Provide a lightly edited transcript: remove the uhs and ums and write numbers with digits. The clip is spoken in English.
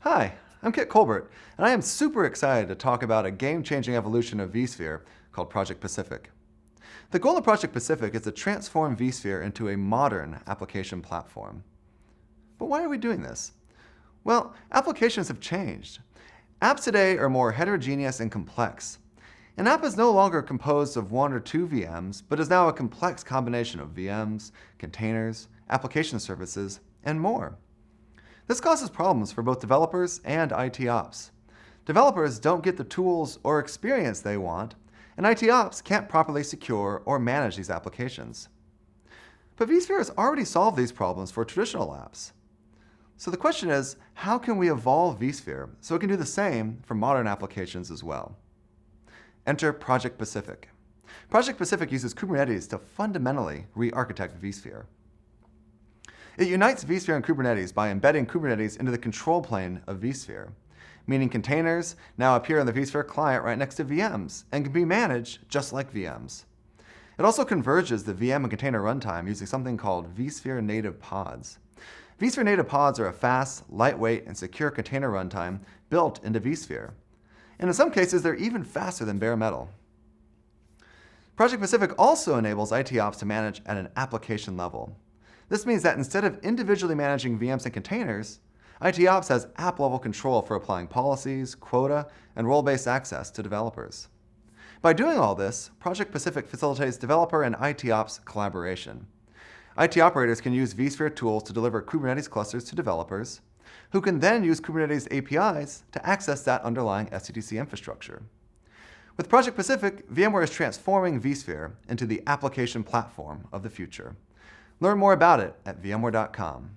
Hi, I'm Kit Colbert, and I am super excited to talk about a game-changing evolution of vSphere called Project Pacific. The goal of Project Pacific is to transform vSphere into a modern application platform. But why are we doing this? Well, applications have changed. Apps today are more heterogeneous and complex. An app is no longer composed of one or two VMs, but is now a complex combination of VMs, containers, application services, and more. This causes problems for both developers and IT ops. Developers don't get the tools or experience they want, and IT ops can't properly secure or manage these applications. But vSphere has already solved these problems for traditional apps. So the question is, how can we evolve vSphere so it can do the same for modern applications as well? Enter Project Pacific. Project Pacific uses Kubernetes to fundamentally re-architect vSphere. It unites vSphere and Kubernetes by embedding Kubernetes into the control plane of vSphere, meaning containers now appear on the vSphere client right next to VMs and can be managed just like VMs. It also converges the VM and container runtime using something called vSphere native pods. vSphere native pods are a fast, lightweight, and secure container runtime built into vSphere. And in some cases, they're even faster than bare metal. Project Pacific also enables IT ops to manage at an application level. This means that instead of individually managing VMs and containers, IT ops has app-level control for applying policies, quota, and role-based access to developers. By doing all this, Project Pacific facilitates developer and IT ops collaboration. IT operators can use vSphere tools to deliver Kubernetes clusters to developers, who can then use Kubernetes APIs to access that underlying SCDC infrastructure. With Project Pacific, VMware is transforming vSphere into the application platform of the future. Learn more about it at vmware.com.